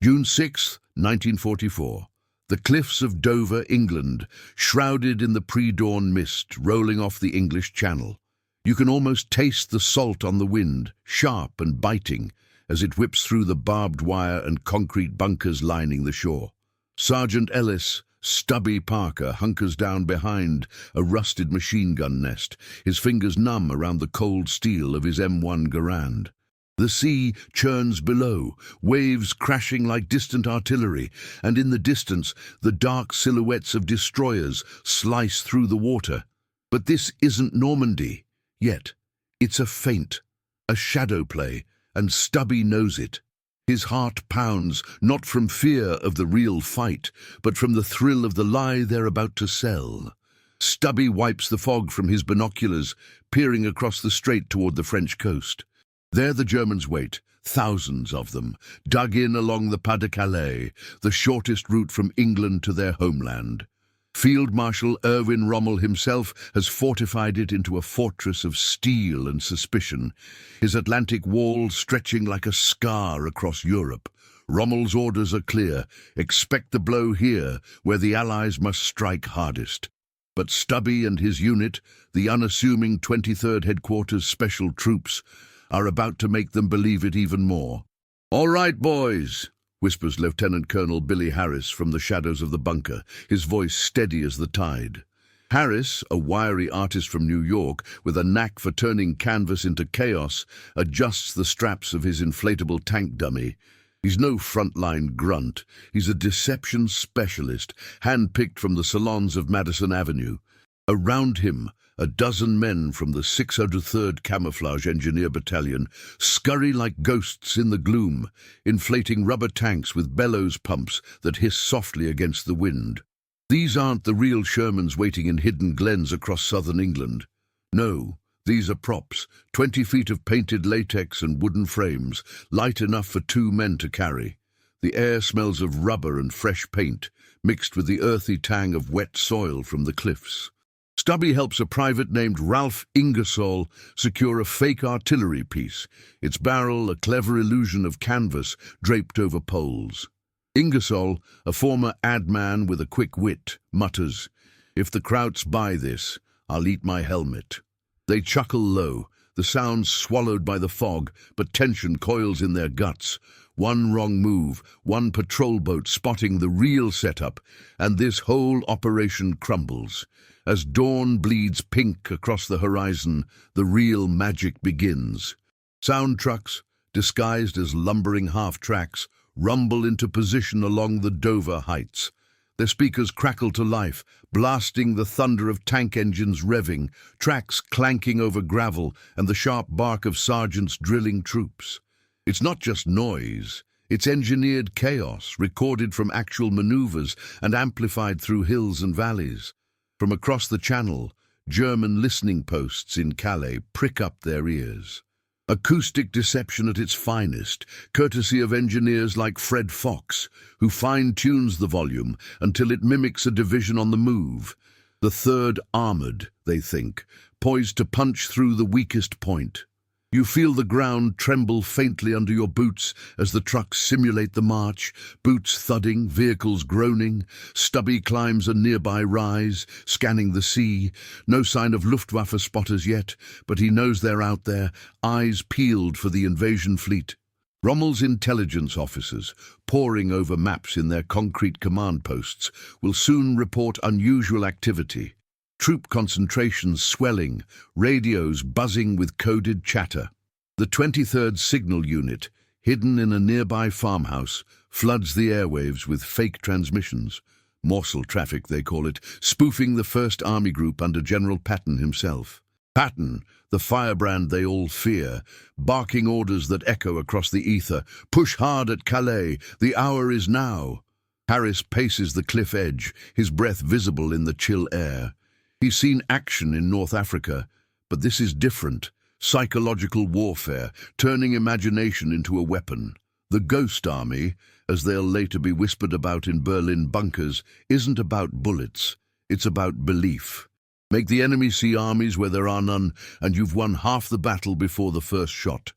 June 6, 1944. The cliffs of Dover, England, shrouded in the pre-dawn mist rolling off the English Channel. You can almost taste the salt on the wind, sharp and biting, as it whips through the barbed wire and concrete bunkers lining the shore. Sergeant Ellis, Stubby Parker, hunkers down behind a rusted machine gun nest, his fingers numb around the cold steel of his M1 Garand. The sea churns below, waves crashing like distant artillery, and in the distance the dark silhouettes of destroyers slice through the water. But this isn't Normandy, yet. It's a feint, a shadow play, and Stubby knows it. His heart pounds, not from fear of the real fight, but from the thrill of the lie they're about to sell. Stubby wipes the fog from his binoculars, peering across the strait toward the French coast. There the Germans wait, thousands of them, dug in along the Pas de Calais, the shortest route from England to their homeland. Field Marshal Erwin Rommel himself has fortified it into a fortress of steel and suspicion, his Atlantic wall stretching like a scar across Europe. Rommel's orders are clear: expect the blow here, where the Allies must strike hardest. But Stubby and his unit, the unassuming 23rd Headquarters Special Troops, are about to make them believe it even more. "All right, boys," whispers Lieutenant Colonel Billy Harris from the shadows of the bunker, his voice steady as the tide. Harris, a wiry artist from New York with a knack for turning canvas into chaos, adjusts the straps of his inflatable tank dummy. He's no frontline grunt. He's a deception specialist, handpicked from the salons of Madison Avenue. Around him, a dozen men from the 603rd Camouflage Engineer Battalion scurry like ghosts in the gloom, inflating rubber tanks with bellows pumps that hiss softly against the wind. These aren't the real Shermans waiting in hidden glens across southern England. No, these are props, 20 feet of painted latex and wooden frames, light enough for 2 men to carry. The air smells of rubber and fresh paint, mixed with the earthy tang of wet soil from the cliffs. Stubby helps a private named Ralph Ingersoll secure a fake artillery piece, its barrel a clever illusion of canvas draped over poles. Ingersoll, a former ad man with a quick wit, mutters, "If the Krauts buy this, I'll eat my helmet." They chuckle low, the sounds swallowed by the fog, but tension coils in their guts. One wrong move, one patrol boat spotting the real setup, and this whole operation crumbles. As dawn bleeds pink across the horizon, the real magic begins. Sound trucks, disguised as lumbering half-tracks, rumble into position along the Dover heights. Their speakers crackle to life, blasting the thunder of tank engines revving, tracks clanking over gravel, and the sharp bark of sergeants drilling troops. It's not just noise, it's engineered chaos, recorded from actual maneuvers and amplified through hills and valleys. From across the Channel, German listening posts in Calais prick up their ears. Acoustic deception at its finest, courtesy of engineers like Fred Fox, who fine-tunes the volume until it mimics a division on the move. The 3rd Armoured, they think, poised to punch through the weakest point. You feel the ground tremble faintly under your boots as the trucks simulate the march, boots thudding, vehicles groaning. Stubby climbs a nearby rise, scanning the sea. No sign of Luftwaffe spotters yet, but he knows they're out there, eyes peeled for the invasion fleet. Rommel's intelligence officers, poring over maps in their concrete command posts, will soon report unusual activity. Troop concentrations swelling, radios buzzing with coded chatter. The 23rd Signal Unit, hidden in a nearby farmhouse, floods the airwaves with fake transmissions. Morsel traffic, they call it, spoofing the 1st Army Group under General Patton himself. Patton, the firebrand they all fear, barking orders that echo across the ether. "Push hard at Calais, the hour is now." Harris paces the cliff edge, his breath visible in the chill air. He's seen action in North Africa, but this is different. Psychological warfare, turning imagination into a weapon. The Ghost Army, as they'll later be whispered about in Berlin bunkers, isn't about bullets. It's about belief. Make the enemy see armies where there are none, and you've won half the battle before the first shot.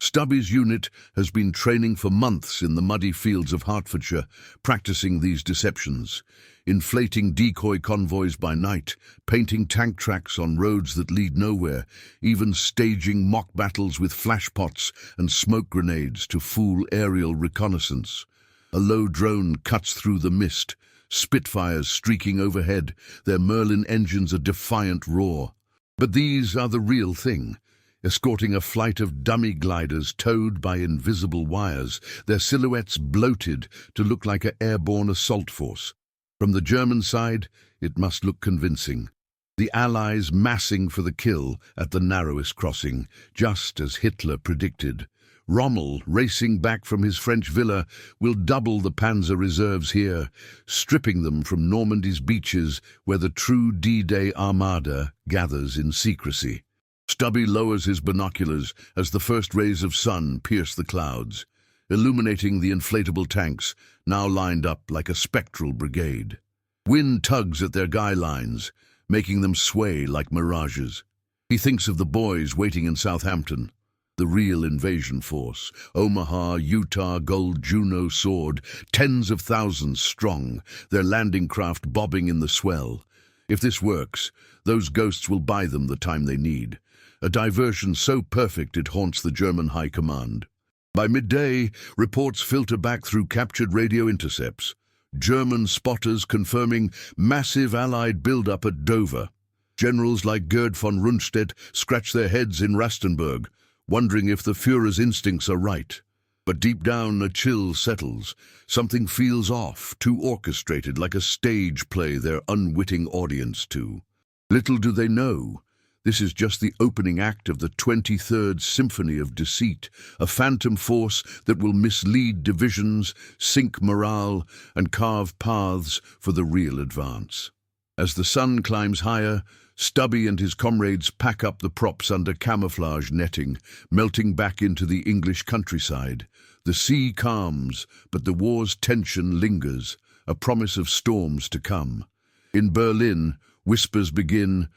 Stubby's unit has been training for months in the muddy fields of Hertfordshire, practicing these deceptions, inflating decoy convoys by night, painting tank tracks on roads that lead nowhere, even staging mock battles with flashpots and smoke grenades to fool aerial reconnaissance. A low drone cuts through the mist, Spitfires streaking overhead, their Merlin engines a defiant roar. But these are the real thing, escorting a flight of dummy gliders towed by invisible wires, their silhouettes bloated to look like an airborne assault force. From the German side, it must look convincing. The Allies massing for the kill at the narrowest crossing, just as Hitler predicted. Rommel, racing back from his French villa, will double the panzer reserves here, stripping them from Normandy's beaches where the true D-Day armada gathers in secrecy. Stubby lowers his binoculars as the first rays of sun pierce the clouds, illuminating the inflatable tanks, now lined up like a spectral brigade. Wind tugs at their guy lines, making them sway like mirages. He thinks of the boys waiting in Southampton, the real invasion force, Omaha, Utah, Gold, Juno, Sword, tens of thousands strong, their landing craft bobbing in the swell. If this works, those ghosts will buy them the time they need. A diversion so perfect it haunts the German High Command. By midday, reports filter back through captured radio intercepts. German spotters confirming massive Allied build-up at Dover. Generals like Gerd von Rundstedt scratch their heads in Rastenburg, wondering if the Führer's instincts are right. But deep down a chill settles. Something feels off, too orchestrated, like a stage play their unwitting audience to. Little do they know, this is just the opening act of the 23rd Symphony of Deceit, a phantom force that will mislead divisions, sink morale, and carve paths for the real advance. As the sun climbs higher, Stubby and his comrades pack up the props under camouflage netting, melting back into the English countryside. The sea calms, but the war's tension lingers, a promise of storms to come. In Berlin, whispers begin,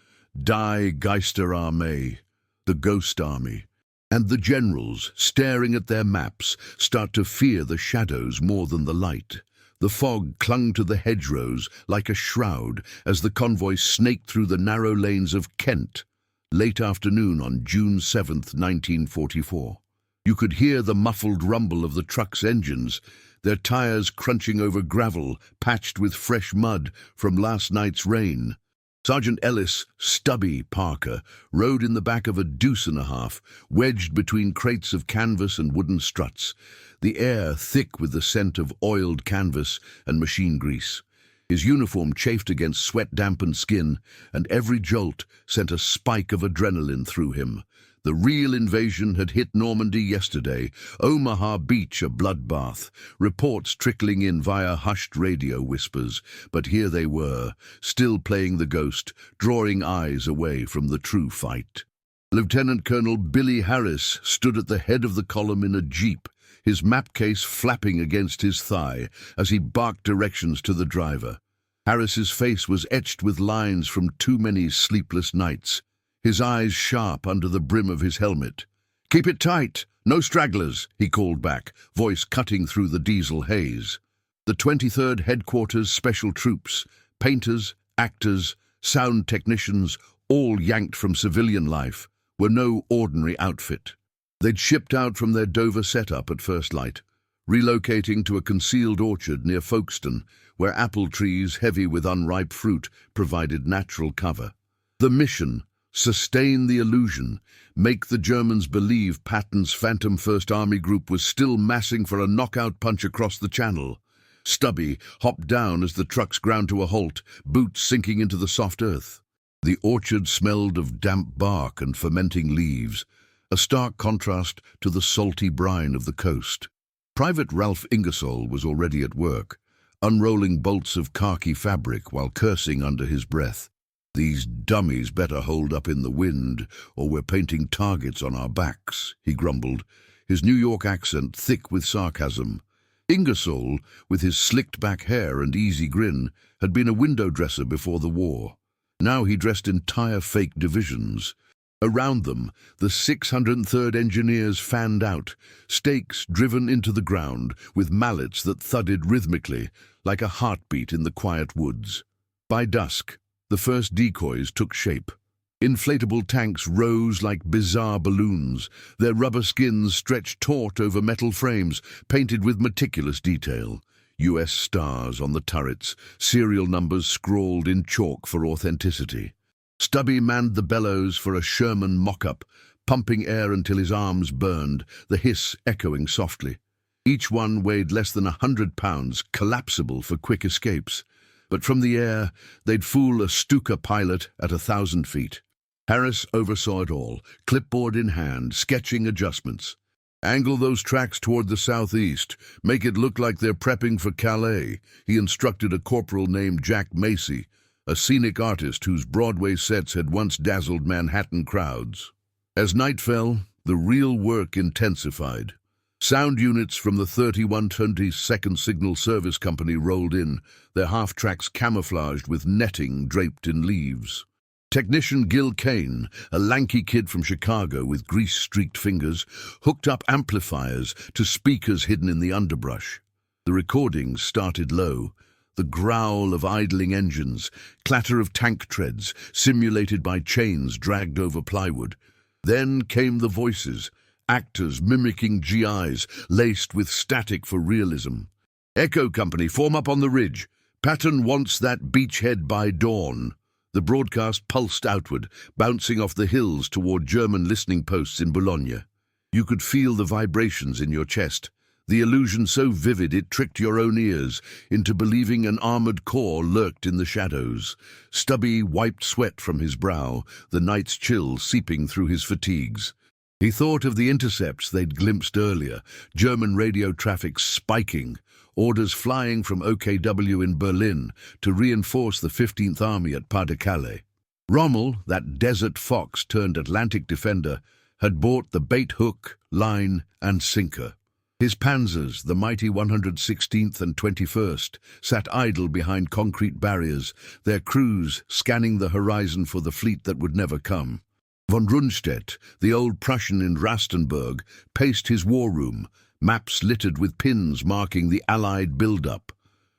Die Geisterarmee, the ghost army. And the generals, staring at their maps, start to fear the shadows more than the light. The fog clung to the hedgerows like a shroud as the convoy snaked through the narrow lanes of Kent, late afternoon on June 7th, 1944. You could hear the muffled rumble of the truck's engines, their tires crunching over gravel patched with fresh mud from last night's rain. Sergeant Ellis, Stubby Parker, rode in the back of a deuce and a half, wedged between crates of canvas and wooden struts, the air thick with the scent of oiled canvas and machine grease. His uniform chafed against sweat-dampened skin, and every jolt sent a spike of adrenaline through him. The real invasion had hit Normandy yesterday, Omaha Beach a bloodbath, reports trickling in via hushed radio whispers, but here they were, still playing the ghost, drawing eyes away from the true fight. Lieutenant Colonel Billy Harris stood at the head of the column in a jeep, his map case flapping against his thigh as he barked directions to the driver. Harris's face was etched with lines from too many sleepless nights, his eyes sharp under the brim of his helmet. "Keep it tight, no stragglers," he called back, voice cutting through the diesel haze. The 23rd Headquarters Special Troops, painters, actors, sound technicians, all yanked from civilian life, were no ordinary outfit. They'd shipped out from their Dover setup at first light, relocating to a concealed orchard near Folkestone, where apple trees heavy with unripe fruit provided natural cover. The mission: sustain the illusion, make the Germans believe Patton's Phantom First Army Group was still massing for a knockout punch across the channel. Stubby hopped down as the trucks ground to a halt, boots sinking into the soft earth. The orchard smelled of damp bark and fermenting leaves, a stark contrast to the salty brine of the coast. Private Ralph Ingersoll was already at work, unrolling bolts of khaki fabric while cursing under his breath. "These dummies better hold up in the wind, or we're painting targets on our backs," he grumbled, his New York accent thick with sarcasm. Ingersoll, with his slicked-back hair and easy grin, had been a window dresser before the war. Now he dressed entire fake divisions. Around them, the 603rd Engineers fanned out, stakes driven into the ground with mallets that thudded rhythmically like a heartbeat in the quiet woods. By dusk, the first decoys took shape. Inflatable tanks rose like bizarre balloons, their rubber skins stretched taut over metal frames, painted with meticulous detail. US stars on the turrets, serial numbers scrawled in chalk for authenticity. Stubby manned the bellows for a Sherman mock-up, pumping air until his arms burned, the hiss echoing softly. Each one weighed less than 100 pounds, collapsible for quick escapes. But from the air, they'd fool a Stuka pilot at 1,000 feet. Harris oversaw it all, clipboard in hand, sketching adjustments. "Angle those tracks toward the southeast. Make it look like they're prepping for Calais," he instructed a corporal named Jack Macy, a scenic artist whose Broadway sets had once dazzled Manhattan crowds. As night fell, the real work intensified. Sound units from the 3122nd Signal Service Company rolled in, their half-tracks camouflaged with netting draped in leaves. Technician Gil Kane, a lanky kid from Chicago with grease-streaked fingers, hooked up amplifiers to speakers hidden in the underbrush. The recordings started low, the growl of idling engines, clatter of tank treads, simulated by chains dragged over plywood. Then came the voices, actors mimicking GIs, laced with static for realism. "Echo Company, form up on the ridge. Patton wants that beachhead by dawn." The broadcast pulsed outward, bouncing off the hills toward German listening posts in Boulogne. You could feel the vibrations in your chest, the illusion so vivid it tricked your own ears into believing an armored corps lurked in the shadows. Stubby wiped sweat from his brow, the night's chill seeping through his fatigues. He thought of the intercepts they'd glimpsed earlier, German radio traffic spiking, orders flying from OKW in Berlin to reinforce the 15th Army at Pas-de-Calais. Rommel, that desert fox turned Atlantic defender, had bought the bait hook, line, and sinker. His panzers, the mighty 116th and 21st, sat idle behind concrete barriers, their crews scanning the horizon for the fleet that would never come. Von Rundstedt, the old Prussian in Rastenburg, paced his war room, maps littered with pins marking the Allied build-up.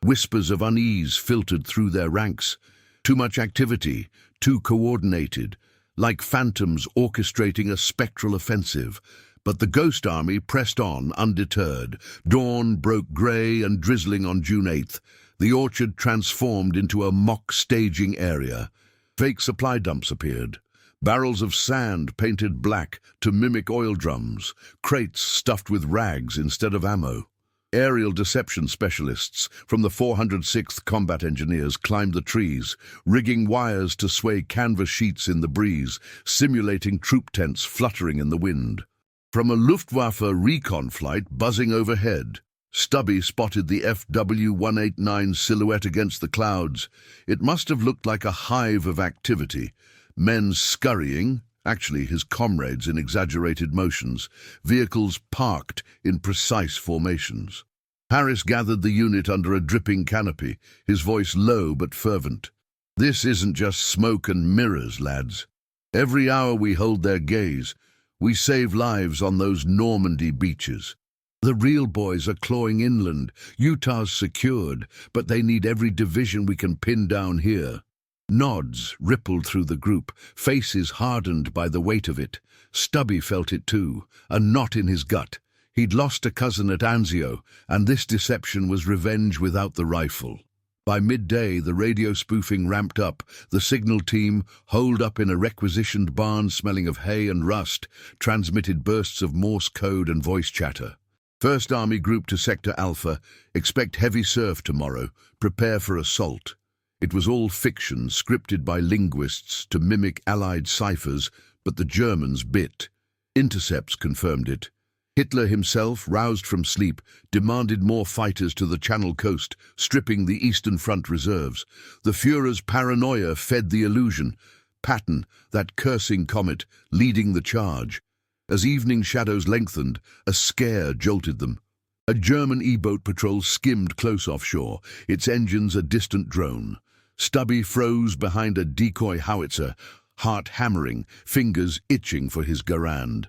Whispers of unease filtered through their ranks. Too much activity, too coordinated, like phantoms orchestrating a spectral offensive. But the Ghost Army pressed on undeterred. Dawn broke grey and drizzling on June 8th. The orchard transformed into a mock staging area. Fake supply dumps appeared. Barrels of sand painted black to mimic oil drums, crates stuffed with rags instead of ammo. Aerial deception specialists from the 406th Combat Engineers climbed the trees, rigging wires to sway canvas sheets in the breeze, simulating troop tents fluttering in the wind. From a Luftwaffe recon flight buzzing overhead, Stubby spotted the FW-189 silhouette against the clouds. It must have looked like a hive of activity. Men scurrying, actually his comrades in exaggerated motions, vehicles parked in precise formations. Harris gathered the unit under a dripping canopy, his voice low but fervent. "This isn't just smoke and mirrors, lads. Every hour we hold their gaze, we save lives on those Normandy beaches. The real boys are clawing inland. Utah's secured, but they need every division we can pin down here." Nods rippled through the group, faces hardened by the weight of it. Stubby felt it too, a knot in his gut. He'd lost a cousin at Anzio, and this deception was revenge without the rifle. By midday, the radio spoofing ramped up, the signal team, holed up in a requisitioned barn smelling of hay and rust, transmitted bursts of Morse code and voice chatter. "First Army Group to Sector Alpha, expect heavy surf tomorrow, prepare for assault." It was all fiction, scripted by linguists to mimic Allied ciphers, but the Germans bit. Intercepts confirmed it. Hitler himself, roused from sleep, demanded more fighters to the Channel coast, stripping the Eastern Front reserves. The Führer's paranoia fed the illusion. Patton, that cursing comet, leading the charge. As evening shadows lengthened, a scare jolted them. A German E-boat patrol skimmed close offshore, its engines a distant drone. Stubby froze behind a decoy howitzer, heart hammering, fingers itching for his garand.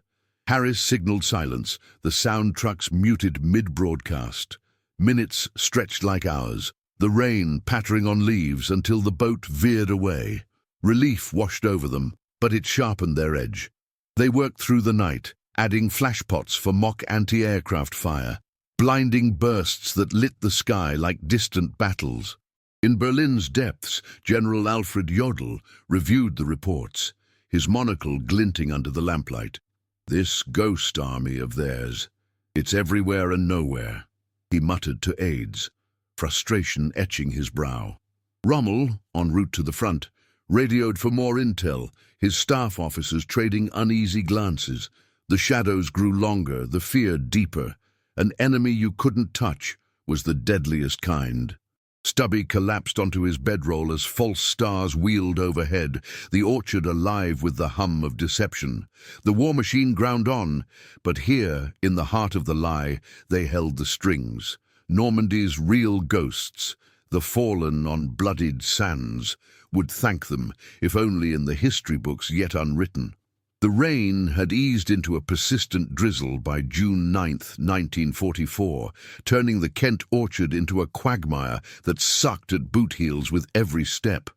Harris signaled silence, the sound trucks muted mid-broadcast. Minutes stretched like hours, the rain pattering on leaves until the boat veered away. Relief washed over them, but it sharpened their edge. They worked through the night, adding flashpots for mock anti-aircraft fire, blinding bursts that lit the sky like distant battles. In Berlin's depths, General Alfred Jodl reviewed the reports, his monocle glinting under the lamplight. "This ghost army of theirs, it's everywhere and nowhere," he muttered to aides, frustration etching his brow. Rommel, en route to the front, radioed for more intel, his staff officers trading uneasy glances. The shadows grew longer, the fear deeper. An enemy you couldn't touch was the deadliest kind. Stubby collapsed onto his bedroll as false stars wheeled overhead, the orchard alive with the hum of deception. The war machine ground on, but here, in the heart of the lie, they held the strings. Normandy's real ghosts, the fallen on bloodied sands, would thank them, if only in the history books yet unwritten. The rain had eased into a persistent drizzle by June 9th, 1944, turning the Kent orchard into a quagmire that sucked at boot heels with every step.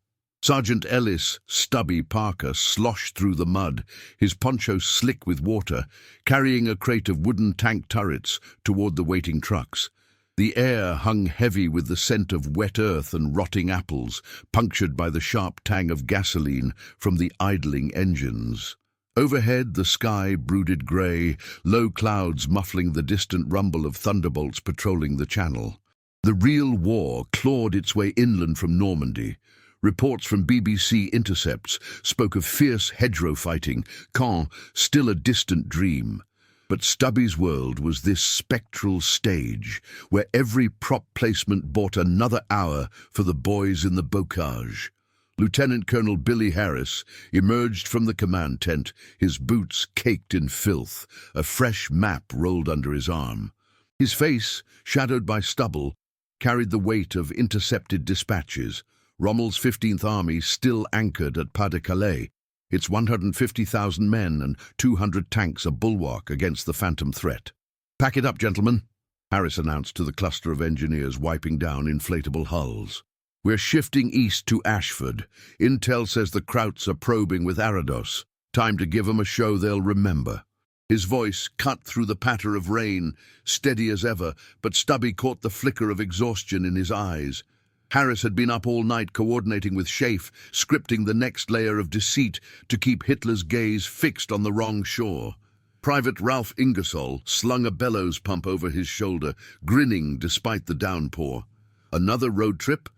Sergeant Ellis, Stubby Parker, sloshed through the mud, his poncho slick with water, carrying a crate of wooden tank turrets toward the waiting trucks. The air hung heavy with the scent of wet earth and rotting apples, punctured by the sharp tang of gasoline from the idling engines. Overhead, the sky brooded grey, low clouds muffling the distant rumble of thunderbolts patrolling the channel. The real war clawed its way inland from Normandy. Reports from BBC intercepts spoke of fierce hedgerow fighting, Caen still a distant dream. But Stubby's world was this spectral stage, where every prop placement bought another hour for the boys in the bocage. Lieutenant Colonel Billy Harris emerged from the command tent, his boots caked in filth, a fresh map rolled under his arm. His face, shadowed by stubble, carried the weight of intercepted dispatches. Rommel's 15th Army still anchored at Pas-de-Calais, its 150,000 men and 200 tanks a bulwark against the phantom threat. "Pack it up, gentlemen," Harris announced to the cluster of engineers wiping down inflatable hulls. "We're shifting east to Ashford. Intel says the Krauts are probing with Arados. Time to give 'em a show they'll remember." His voice cut through the patter of rain, steady as ever, but Stubby caught the flicker of exhaustion in his eyes. Harris had been up all night coordinating with Schaeff, scripting the next layer of deceit to keep Hitler's gaze fixed on the wrong shore. Private Ralph Ingersoll slung a bellows pump over his shoulder, grinning despite the downpour. "Another road trip?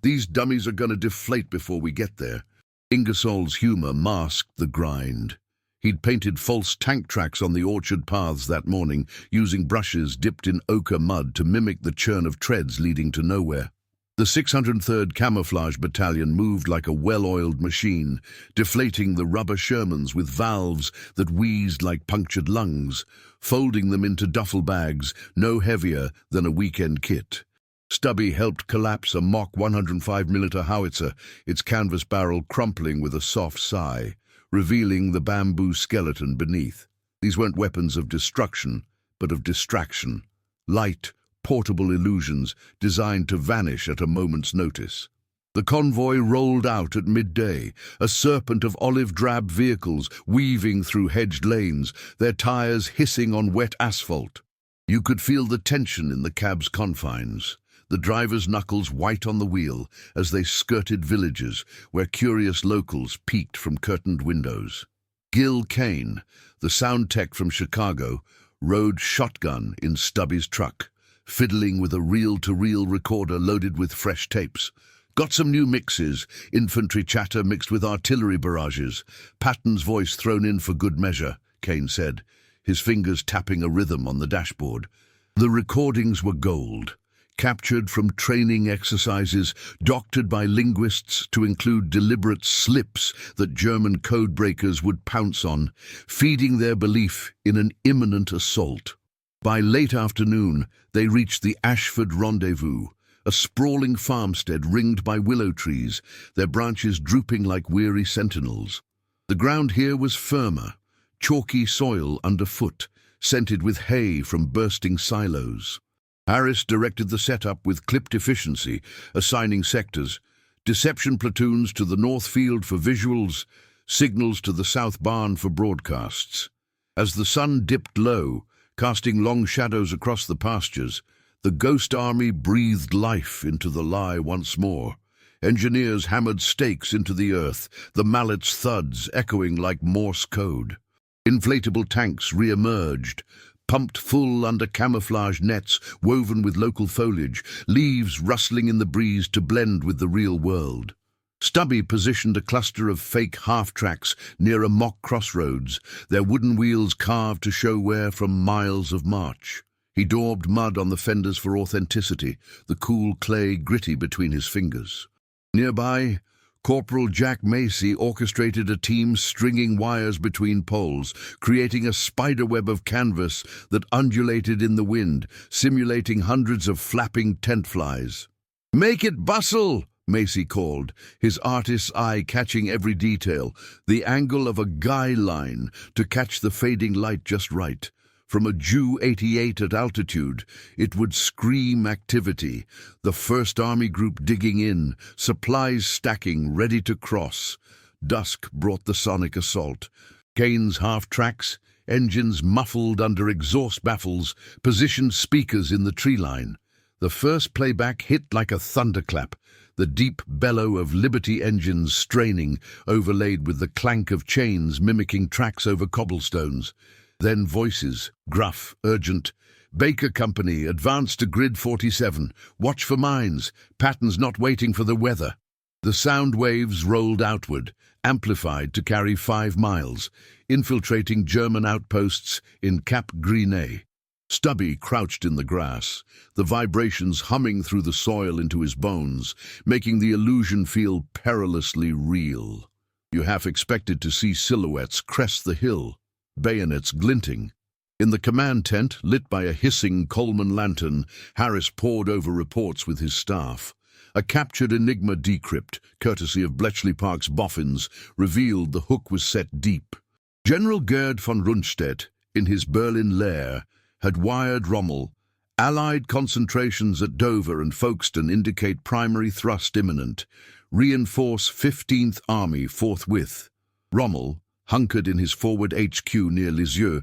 These dummies are going to deflate before we get there." Ingersoll's humor masked the grind. He'd painted false tank tracks on the orchard paths that morning, using brushes dipped in ochre mud to mimic the churn of treads leading to nowhere. The 603rd Camouflage Battalion moved like a well-oiled machine, deflating the rubber Shermans with valves that wheezed like punctured lungs, folding them into duffel bags no heavier than a weekend kit. Stubby helped collapse a mock 105mm howitzer, its canvas barrel crumpling with a soft sigh, revealing the bamboo skeleton beneath. These weren't weapons of destruction, but of distraction. Light, portable illusions designed to vanish at a moment's notice. The convoy rolled out at midday, a serpent of olive-drab vehicles weaving through hedged lanes, their tires hissing on wet asphalt. You could feel the tension in the cab's confines, the driver's knuckles white on the wheel as they skirted villages where curious locals peeked from curtained windows. Gil Kane, the sound tech from Chicago, rode shotgun in Stubby's truck, fiddling with a reel-to-reel recorder loaded with fresh tapes. "Got some new mixes, infantry chatter mixed with artillery barrages. Patton's voice thrown in for good measure," Kane said, his fingers tapping a rhythm on the dashboard. The recordings were gold, captured from training exercises, doctored by linguists to include deliberate slips that German codebreakers would pounce on, feeding their belief in an imminent assault. By late afternoon, they reached the Ashford Rendezvous, a sprawling farmstead ringed by willow trees, their branches drooping like weary sentinels. The ground here was firmer, chalky soil underfoot, scented with hay from bursting silos. Harris directed the setup with clipped efficiency, assigning sectors, deception platoons to the north field for visuals, signals to the south barn for broadcasts. As the sun dipped low, casting long shadows across the pastures, the ghost army breathed life into the lie once more. Engineers hammered stakes into the earth, the mallets' thuds echoing like Morse code. Inflatable tanks re-emerged, pumped full under camouflage nets woven with local foliage, leaves rustling in the breeze to blend with the real world. Stubby positioned a cluster of fake half-tracks near a mock crossroads, their wooden wheels carved to show wear from miles of march. He daubed mud on the fenders for authenticity, the cool clay gritty between his fingers. Nearby, Corporal Jack Macy orchestrated a team stringing wires between poles, creating a spiderweb of canvas that undulated in the wind, simulating hundreds of flapping tent flies. "Make it bustle!" Macy called, his artist's eye catching every detail, the angle of a guy line to catch the fading light just right. From a Ju-88 at altitude, it would scream activity, the First Army Group digging in, supplies stacking, ready to cross. Dusk brought the sonic assault. Gaines half-tracks, engines muffled under exhaust baffles, positioned speakers in the tree line. The first playback hit like a thunderclap, the deep bellow of Liberty engines straining, overlaid with the clank of chains mimicking tracks over cobblestones. Then voices, gruff, urgent. "Baker Company, advance to Grid 47. Watch for mines. Patton's not waiting for the weather." The sound waves rolled outward, amplified to carry 5 miles, infiltrating German outposts in Cap Gris-Nez. Stubby crouched in the grass, the vibrations humming through the soil into his bones, making the illusion feel perilously real. You half expected to see silhouettes crest the hill, bayonets glinting. In the command tent, lit by a hissing Coleman lantern, Harris pored over reports with his staff. A captured Enigma decrypt, courtesy of Bletchley Park's boffins, revealed the hook was set deep. General Gerd von Rundstedt, in his Berlin lair, had wired Rommel. Allied concentrations at Dover and Folkestone indicate primary thrust imminent. Reinforce 15th Army forthwith. Rommel, hunkered in his forward HQ near Lisieux,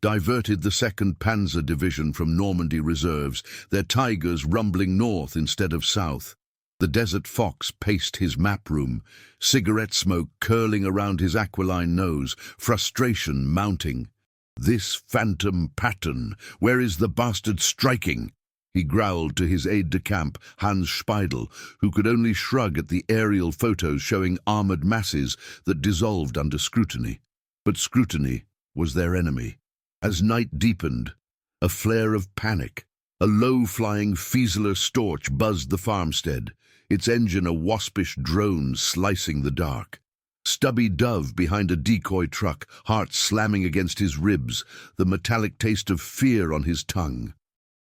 diverted the 2nd Panzer Division from Normandy reserves, their Tigers rumbling north instead of south. The Desert Fox paced his map room, cigarette smoke curling around his aquiline nose, frustration mounting. "This phantom Patton, where is the bastard striking?" he growled to his aide-de-camp, Hans Speidel, who could only shrug at the aerial photos showing armoured masses that dissolved under scrutiny. But scrutiny was their enemy. As night deepened, a flare of panic, a low-flying Fieseler Storch buzzed the farmstead, its engine a waspish drone slicing the dark. Stubby Dove behind a decoy truck, heart slamming against his ribs, the metallic taste of fear on his tongue.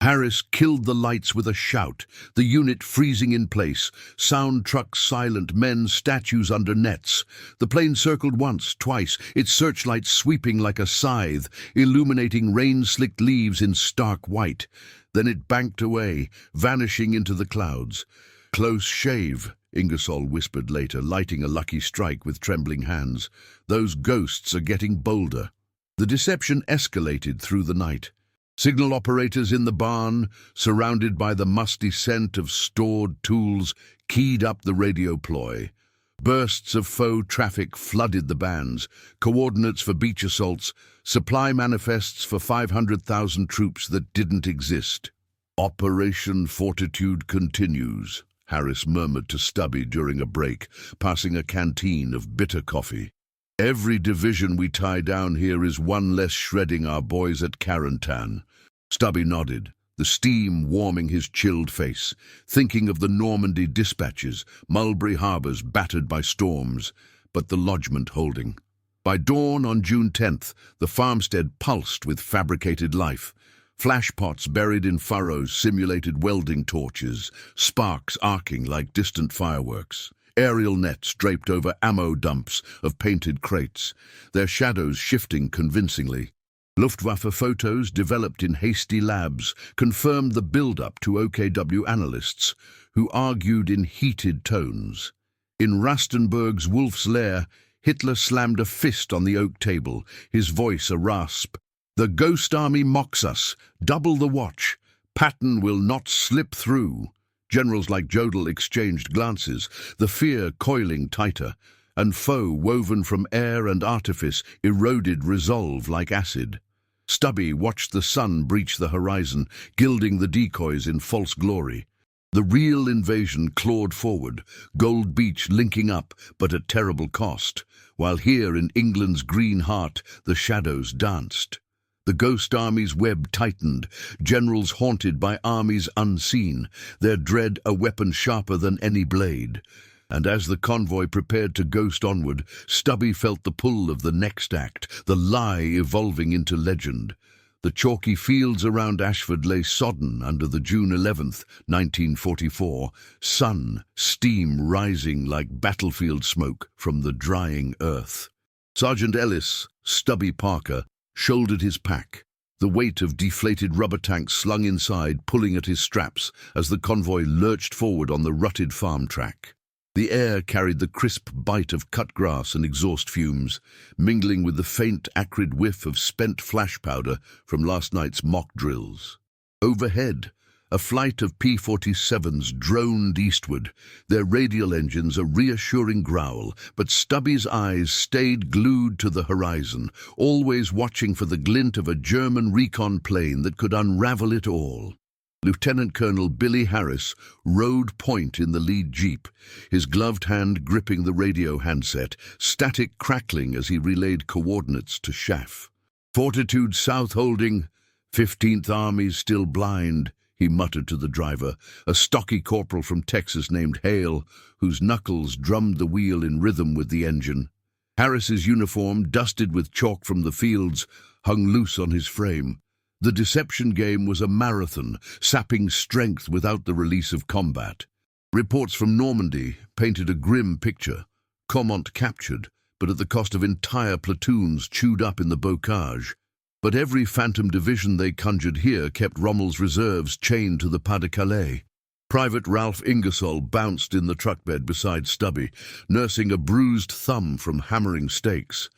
Harris killed the lights with a shout, the unit freezing in place, sound trucks silent, men statues under nets. The plane circled once, twice, its searchlight sweeping like a scythe, illuminating rain-slicked leaves in stark white. Then it banked away, vanishing into the clouds. "Close shave," Ingersoll whispered later, lighting a lucky strike with trembling hands. "Those ghosts are getting bolder." The deception escalated through the night. Signal operators in the barn, surrounded by the musty scent of stored tools, keyed up the radio ploy. Bursts of faux traffic flooded the bands, coordinates for beach assaults, supply manifests for 500,000 troops that didn't exist. "Operation Fortitude continues," Harris murmured to Stubby during a break, passing a canteen of bitter coffee. "Every division we tie down here is one less shredding our boys at Carentan." Stubby nodded, the steam warming his chilled face, thinking of the Normandy dispatches, Mulberry Harbours battered by storms, but the lodgment holding. By dawn on June 10th, the farmstead pulsed with fabricated life. Flashpots buried in furrows simulated welding torches, sparks arcing like distant fireworks. aerial nets draped over ammo dumps of painted crates, their shadows shifting convincingly. Luftwaffe photos developed in hasty labs confirmed the build-up to OKW analysts, who argued in heated tones. In Rastenburg's Wolf's Lair, Hitler slammed a fist on the oak table, his voice a rasp. "The Ghost Army mocks us. Double the watch. Patton will not slip through." Generals like Jodl exchanged glances, the fear coiling tighter, and foe woven from air and artifice eroded resolve like acid. Stubby watched the sun breach the horizon, gilding the decoys in false glory. The real invasion clawed forward, Gold Beach linking up, but at terrible cost, while here in England's green heart the shadows danced. The ghost army's web tightened, generals haunted by armies unseen, their dread a weapon sharper than any blade. And as the convoy prepared to ghost onward, Stubby felt the pull of the next act, the lie evolving into legend. The chalky fields around Ashford lay sodden under the June 11th, 1944, sun, steam rising like battlefield smoke from the drying earth. Sergeant Ellis, Stubby Parker, shouldered his pack, the weight of deflated rubber tanks slung inside, pulling at his straps as the convoy lurched forward on the rutted farm track. The air carried the crisp bite of cut grass and exhaust fumes, mingling with the faint, acrid whiff of spent flash powder from last night's mock drills. Overhead, a flight of P-47s droned eastward, their radial engines a reassuring growl, but Stubby's eyes stayed glued to the horizon, always watching for the glint of a German recon plane that could unravel it all. Lieutenant Colonel Billy Harris rode point in the lead jeep, his gloved hand gripping the radio handset, static crackling as he relayed coordinates to Schaff. "Fortitude South holding, 15th Army still blind," he muttered to the driver, a stocky corporal from Texas named Hale, whose knuckles drummed the wheel in rhythm with the engine. Harris's uniform, dusted with chalk from the fields, hung loose on his frame. The deception game was a marathon, sapping strength without the release of combat. Reports from Normandy painted a grim picture. Caumont captured, but at the cost of entire platoons chewed up in the bocage. But every phantom division they conjured here kept Rommel's reserves chained to the Pas-de-Calais. Private Ralph Ingersoll bounced in the truck bed beside Stubby, nursing a bruised thumb from hammering stakes.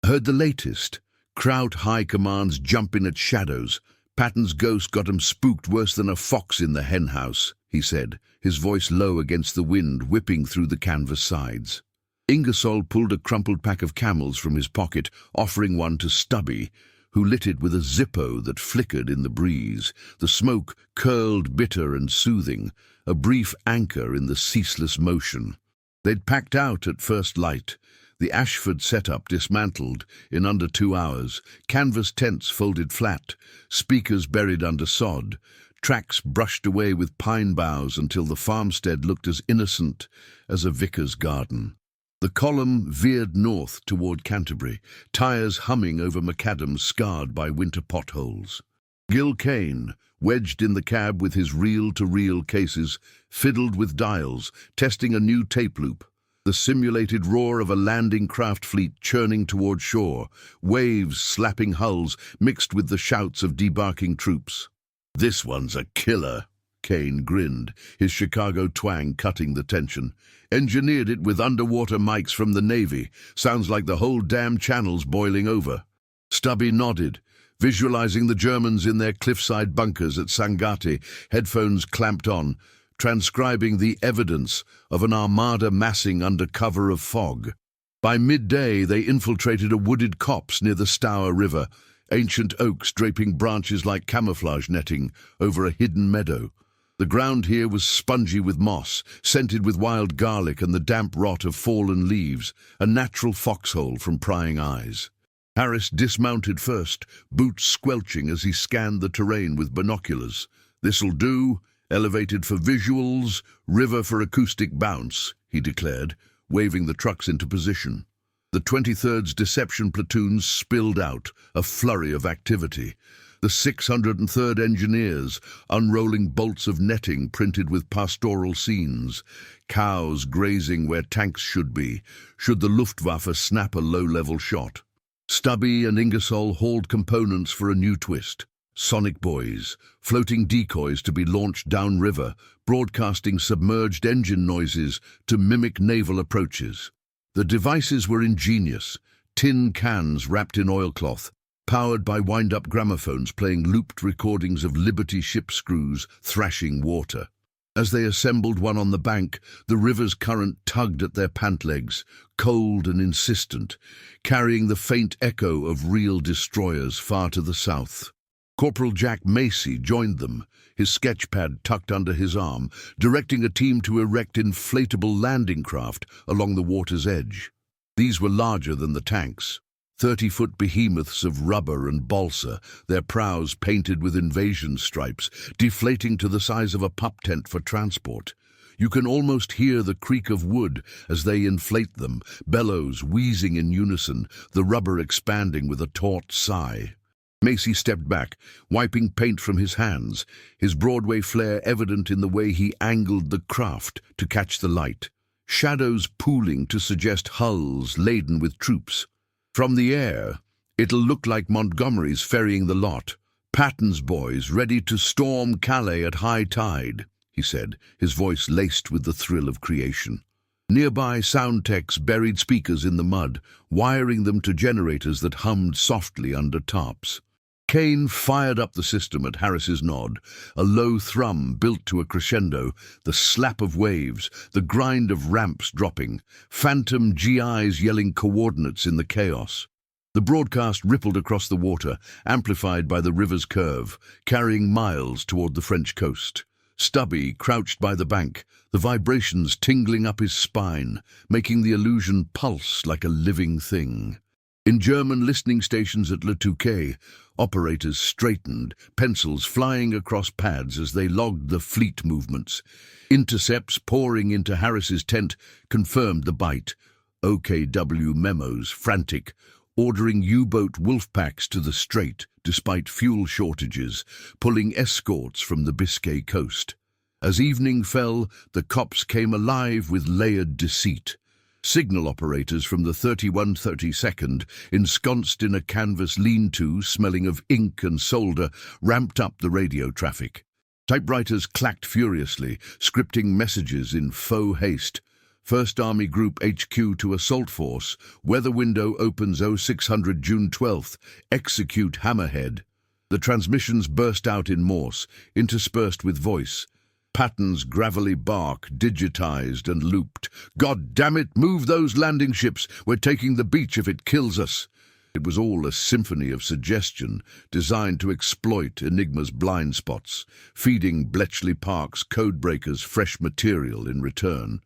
"Heard the latest. Kraut High Command's jumping at shadows. Patton's ghost got 'em spooked worse than a fox in the henhouse," he said, his voice low against the wind whipping through the canvas sides. Ingersoll pulled a crumpled pack of Camels from his pocket, offering one to Stubby, who lit it with a Zippo that flickered in the breeze. The smoke curled bitter and soothing, a brief anchor in the ceaseless motion. They'd packed out at first light, the Ashford setup dismantled in under 2 hours, canvas tents folded flat, speakers buried under sod, tracks brushed away with pine boughs until the farmstead looked as innocent as a vicar's garden. The column veered north toward Canterbury, tires humming over macadams scarred by winter potholes. Gil Kane, wedged in the cab with his reel-to-reel cases, fiddled with dials, testing a new tape loop. The simulated roar of a landing craft fleet churning toward shore, waves slapping hulls mixed with the shouts of debarking troops. "This one's a killer," Kane grinned, his Chicago twang cutting the tension. "Engineered it with underwater mics from the Navy. Sounds like the whole damn channel's boiling over." Stubby nodded, visualizing the Germans in their cliffside bunkers at Sangati, headphones clamped on, transcribing the evidence of an armada massing under cover of fog. By midday, they infiltrated a wooded copse near the Stour River, ancient oaks draping branches like camouflage netting over a hidden meadow. The ground here was spongy with moss, scented with wild garlic and the damp rot of fallen leaves, a natural foxhole from prying eyes. Harris dismounted first, boots squelching as he scanned the terrain with binoculars. "This'll do. Elevated for visuals, river for acoustic bounce," he declared, waving the trucks into position. The 23rd's deception platoons spilled out, a flurry of activity. The 603rd Engineers, unrolling bolts of netting printed with pastoral scenes, cows grazing where tanks should be, should the Luftwaffe snap a low-level shot. Stubby and Ingersoll hauled components for a new twist. Sonic buoys, floating decoys to be launched downriver, broadcasting submerged engine noises to mimic naval approaches. The devices were ingenious, tin cans wrapped in oilcloth, powered by wind-up gramophones playing looped recordings of Liberty ship screws thrashing water. As they assembled one on the bank, the river's current tugged at their pant legs, cold and insistent, carrying the faint echo of real destroyers far to the south. Corporal Jack Macy joined them, his sketchpad tucked under his arm, directing a team to erect inflatable landing craft along the water's edge. These were larger than the tanks, 30-foot behemoths of rubber and balsa, their prows painted with invasion stripes, deflating to the size of a pup tent for transport. You can almost hear the creak of wood as they inflate them, bellows wheezing in unison, the rubber expanding with a taut sigh. Macy stepped back, wiping paint from his hands, his Broadway flair evident in the way he angled the craft to catch the light. Shadows pooling to suggest hulls laden with troops. From the air, it'll look like Montgomery's ferrying the lot. Patton's boys ready to storm Calais at high tide, he said, his voice laced with the thrill of creation. Nearby sound techs buried speakers in the mud, wiring them to generators that hummed softly under tops. Kane fired up the system at Harris's nod, a low thrum built to a crescendo, the slap of waves, the grind of ramps dropping, phantom GIs yelling coordinates in the chaos. The broadcast rippled across the water, amplified by the river's curve, carrying miles toward the French coast. Stubby crouched by the bank, the vibrations tingling up his spine, making the illusion pulse like a living thing. In German listening stations at Le Touquet, operators straightened, pencils flying across pads as they logged the fleet movements. Intercepts pouring into Harris's tent confirmed the bite. OKW memos, frantic, ordering U-boat wolfpacks to the Strait despite fuel shortages, pulling escorts from the Biscay coast. As evening fell, the cops came alive with layered deceit. Signal operators from the 3132nd, ensconced in a canvas lean-to smelling of ink and solder, ramped up the radio traffic. Typewriters clacked furiously, scripting messages in faux haste. 1st Army Group HQ to Assault Force, weather window opens 0600 June 12th, execute Hammerhead. The transmissions burst out in Morse, interspersed with voice. Patton's gravelly bark, digitized and looped. "God damn it, move those landing ships! We're taking the beach if it kills us!" It was all a symphony of suggestion, designed to exploit Enigma's blind spots, feeding Bletchley Park's codebreakers fresh material in return.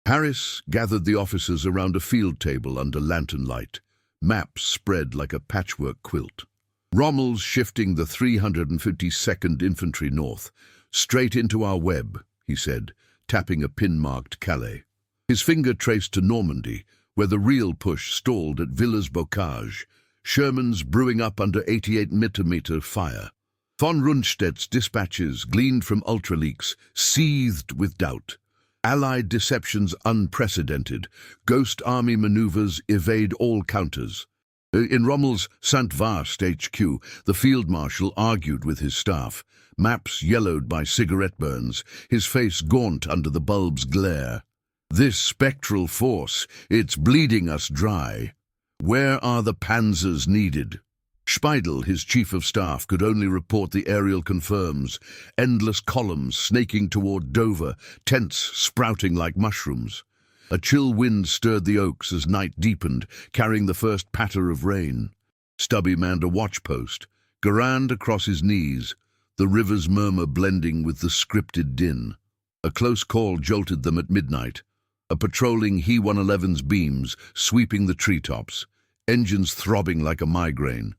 Harris gathered the officers around a field table under lantern light, maps spread like a patchwork quilt. Rommel's shifting the 352nd Infantry north, "Straight into our web," he said, tapping a pin-marked Calais. His finger traced to Normandy, where the real push stalled at Villers-Bocage, Sherman's brewing up under 88mm fire. Von Rundstedt's dispatches, gleaned from ultraleaks, seethed with doubt. Allied deceptions unprecedented, ghost army maneuvers evade all counters. In Rommel's St. Vast HQ, the field marshal argued with his staff, maps yellowed by cigarette burns, his face gaunt under the bulb's glare. "This spectral force, it's bleeding us dry. Where are the panzers needed?" Speidel, his chief of staff, could only report the aerial confirms, endless columns snaking toward Dover, tents sprouting like mushrooms. A chill wind stirred the oaks as night deepened, carrying the first patter of rain. Stubby manned a watchpost, Garand across his knees, the river's murmur blending with the scripted din. A close call jolted them at midnight, a patrolling He-111's beams sweeping the treetops, engines throbbing like a migraine.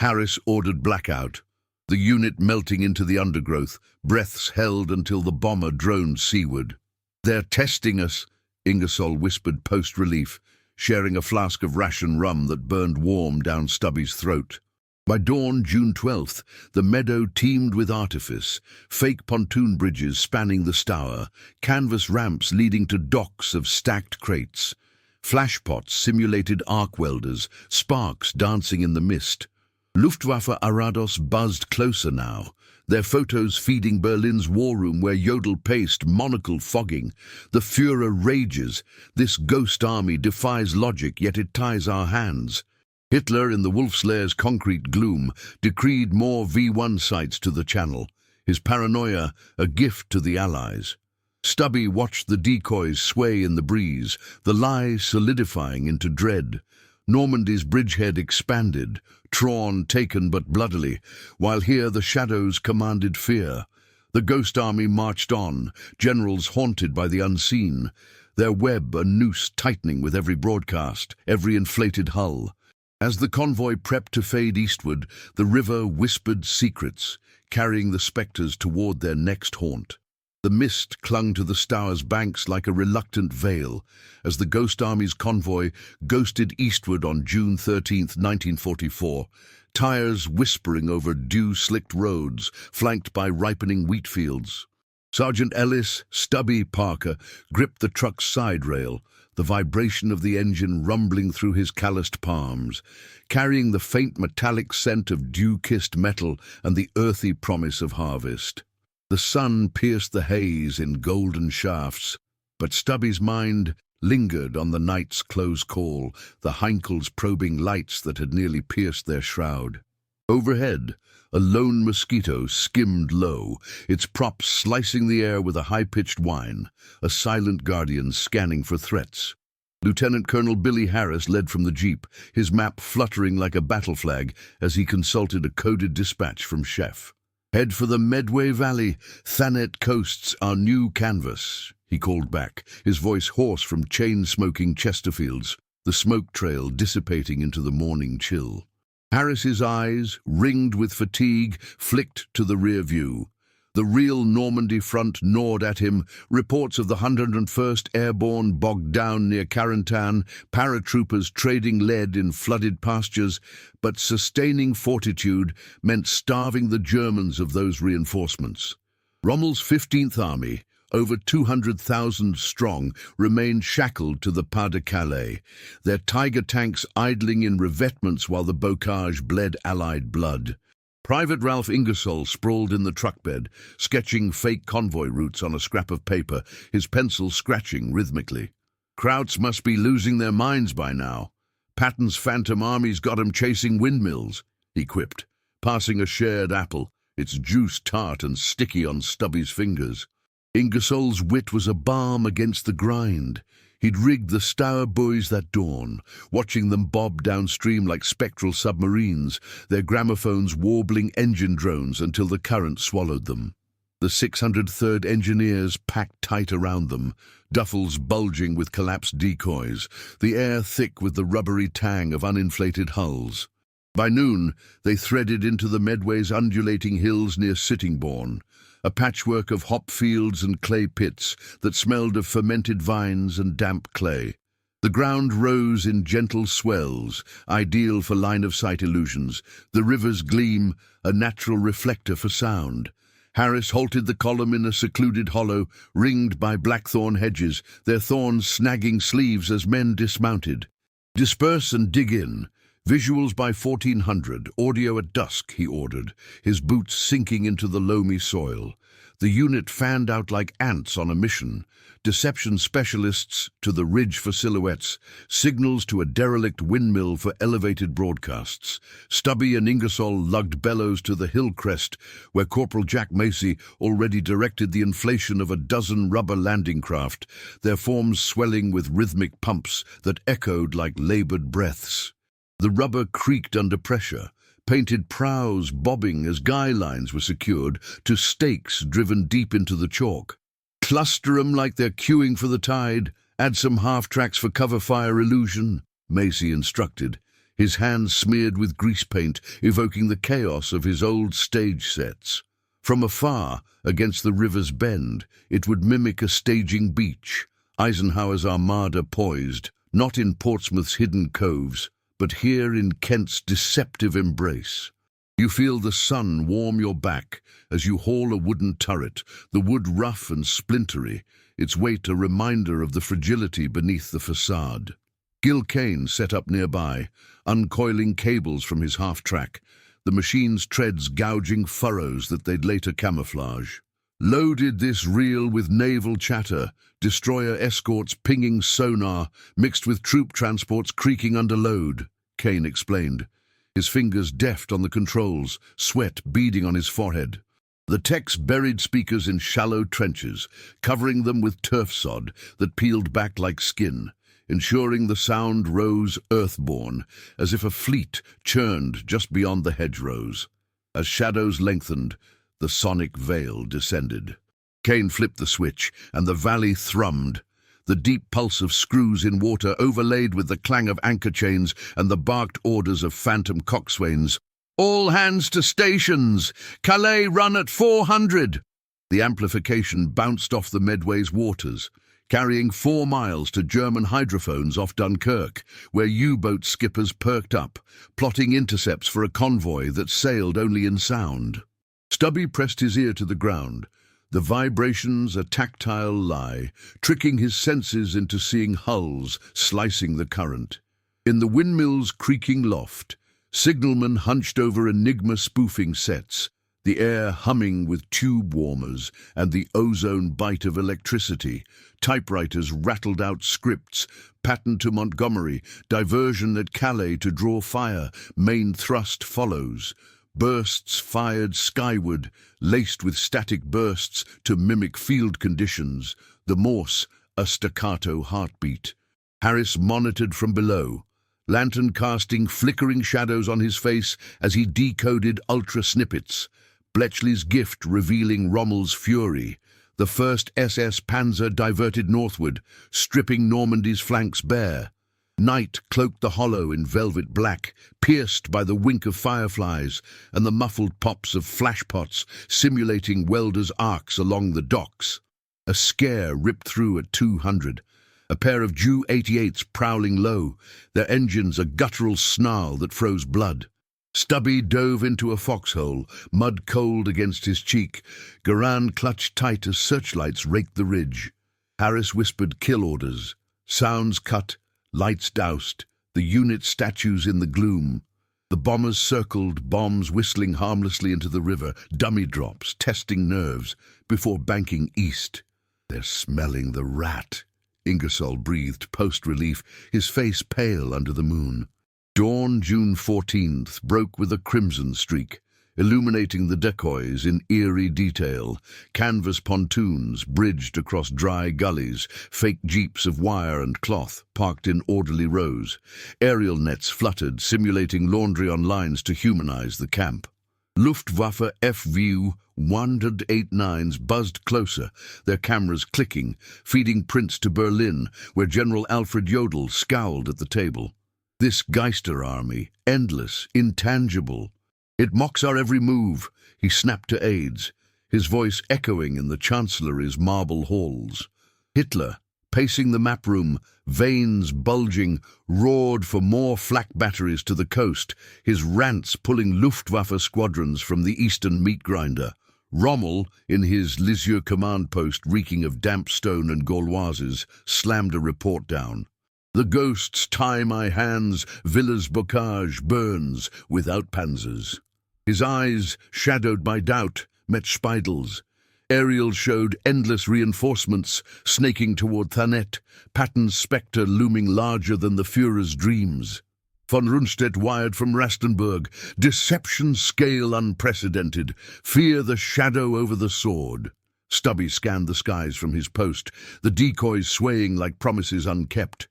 Harris ordered blackout, the unit melting into the undergrowth, breaths held until the bomber droned seaward. "They're testing us," Ingersoll whispered post-relief, sharing a flask of ration rum that burned warm down Stubby's throat. By dawn, June 12th, the meadow teemed with artifice, fake pontoon bridges spanning the Stour, canvas ramps leading to docks of stacked crates. Flashpots simulated arc welders, sparks dancing in the mist. Luftwaffe Arados buzzed closer now, their photos feeding Berlin's war room where Jodl paced, monocle fogging. The Führer rages. This ghost army defies logic, yet it ties our hands. Hitler, in the Wolf's Lair's concrete gloom, decreed more V1 sites to the Channel, his paranoia a gift to the Allies. Stubby watched the decoys sway in the breeze, the lie solidifying into dread. Normandy's bridgehead expanded, Traun taken but bloodily, while here the shadows commanded fear. The ghost army marched on, generals haunted by the unseen, their web a noose tightening with every broadcast, every inflated hull. As the convoy prepped to fade eastward, the river whispered secrets, carrying the spectres toward their next haunt. The mist clung to the Stour's banks like a reluctant veil, as the Ghost Army's convoy ghosted eastward on June 13, 1944, tires whispering over dew-slicked roads, flanked by ripening wheat fields. Sergeant Ellis, Stubby Parker, gripped the truck's side rail, the vibration of the engine rumbling through his calloused palms, carrying the faint metallic scent of dew-kissed metal and the earthy promise of harvest. The sun pierced the haze in golden shafts, but Stubby's mind lingered on the night's close call, the Heinkel's probing lights that had nearly pierced their shroud. Overhead, a lone mosquito skimmed low, its props slicing the air with a high-pitched whine, a silent guardian scanning for threats. Lieutenant Colonel Billy Harris led from the jeep, his map fluttering like a battle flag as he consulted a coded dispatch from Chef. "Head for the Medway Valley, Thanet coasts our new canvas," he called back, his voice hoarse from chain-smoking Chesterfields, the smoke trail dissipating into the morning chill. Harris's eyes, ringed with fatigue, flicked to the rear view. The real Normandy front gnawed at him, reports of the 101st Airborne bogged down near Carentan, paratroopers trading lead in flooded pastures, but sustaining fortitude meant starving the Germans of those reinforcements. Rommel's 15th Army, over 200,000 strong, remained shackled to the Pas de Calais, their Tiger tanks idling in revetments while the bocage bled Allied blood. Private Ralph Ingersoll sprawled in the truck bed, sketching fake convoy routes on a scrap of paper, his pencil scratching rhythmically. "Krauts must be losing their minds by now. Patton's Phantom Army's got 'em chasing windmills," he quipped, passing a shared apple, its juice tart and sticky on Stubby's fingers. Ingersoll's wit was a balm against the grind. He'd rigged the Stour buoys that dawn, watching them bob downstream like spectral submarines, their gramophones warbling engine drones until the current swallowed them. The 603rd Engineers packed tight around them, duffels bulging with collapsed decoys, the air thick with the rubbery tang of uninflated hulls. By noon, they threaded into the Medway's undulating hills near Sittingbourne, a patchwork of hop fields and clay pits that smelled of fermented vines and damp clay. The ground rose in gentle swells, ideal for line-of-sight illusions, the river's gleam a natural reflector for sound. Harris halted the column in a secluded hollow, ringed by blackthorn hedges, their thorns snagging sleeves as men dismounted. "Disperse and dig in. Visuals by 1400, audio at dusk," he ordered, his boots sinking into the loamy soil. The unit fanned out like ants on a mission, deception specialists to the ridge for silhouettes, signals to a derelict windmill for elevated broadcasts. Stubby and Ingersoll lugged bellows to the hill crest, where Corporal Jack Macy already directed the inflation of a dozen rubber landing craft, their forms swelling with rhythmic pumps that echoed like labored breaths. The rubber creaked under pressure, painted prows bobbing as guy lines were secured to stakes driven deep into the chalk. "Cluster 'em like they're queuing for the tide, add some half-tracks for cover fire illusion," Macy instructed, his hands smeared with grease paint, evoking the chaos of his old stage sets. From afar, against the river's bend, it would mimic a staging beach, Eisenhower's armada poised, not in Portsmouth's hidden coves, but here in Kent's deceptive embrace. You feel the sun warm your back as you haul a wooden turret, the wood rough and splintery, its weight a reminder of the fragility beneath the facade. Gil Kane set up nearby, uncoiling cables from his half-track, the machine's treads gouging furrows that they'd later camouflage. Loaded this reel with naval chatter, destroyer escorts pinging sonar, mixed with troop transports creaking under load, Kane explained, his fingers deft on the controls, sweat beading on his forehead. The techs buried speakers in shallow trenches, covering them with turf sod that peeled back like skin, ensuring the sound rose earthborne, as if a fleet churned just beyond the hedgerows. As shadows lengthened, the sonic veil descended. Kane flipped the switch, and the valley thrummed. The deep pulse of screws in water overlaid with the clang of anchor chains and the barked orders of phantom coxswains. "All hands to stations! Calais run at 400!" The amplification bounced off the Medway's waters, carrying 4 miles to German hydrophones off Dunkirk, where U-boat skippers perked up, plotting intercepts for a convoy that sailed only in sound. Stubby pressed his ear to the ground, the vibrations a tactile lie, tricking his senses into seeing hulls slicing the current. In the windmill's creaking loft, signalmen hunched over Enigma spoofing sets, the air humming with tube warmers and the ozone bite of electricity. Typewriters rattled out scripts, pattern to Montgomery, diversion at Calais to draw fire, main thrust follows. Bursts fired skyward, laced with static bursts to mimic field conditions, the Morse a staccato heartbeat. Harris monitored from below, lantern casting flickering shadows on his face as he decoded ultra-snippets, Bletchley's gift revealing Rommel's fury. The first SS Panzer diverted northward, stripping Normandy's flanks bare. Night cloaked the hollow in velvet black, pierced by the wink of fireflies and the muffled pops of flashpots simulating welders' arcs along the docks. A scare ripped through at 200. A pair of Ju-88s prowling low, their engines a guttural snarl that froze blood. Stubby dove into a foxhole, mud cold against his cheek. Garand clutched tight as searchlights raked the ridge. Harris whispered kill orders. Sounds cut, lights doused, the unit statues in the gloom. The bombers circled, bombs whistling harmlessly into the river, dummy drops, testing nerves, before banking east. "They're smelling the rat," Ingersoll breathed post-relief, his face pale under the moon. Dawn, June 14th, broke with a crimson streak, illuminating the decoys in eerie detail. Canvas pontoons bridged across dry gullies, fake jeeps of wire and cloth parked in orderly rows. Aerial nets fluttered, simulating laundry on lines to humanize the camp. Luftwaffe FVU 189s buzzed closer, their cameras clicking, feeding prints to Berlin, where General Alfred Jodl scowled at the table. This Geister army, endless, intangible. "It mocks our every move," he snapped to aides, his voice echoing in the Chancellery's marble halls. Hitler, pacing the map room, veins bulging, roared for more flak batteries to the coast, his rants pulling Luftwaffe squadrons from the eastern meat grinder. Rommel, in his Lisieux command post reeking of damp stone and Gauloises, slammed a report down. "The ghosts tie my hands, Villers-Bocage burns without panzers." His eyes, shadowed by doubt, met Speidel's. Aerial showed endless reinforcements snaking toward Thanet, Patton's spectre looming larger than the Führer's dreams. Von Rundstedt wired from Rastenburg, "Deception scale unprecedented. Fear the shadow over the sword." Stubby scanned the skies from his post, the decoys swaying like promises unkept.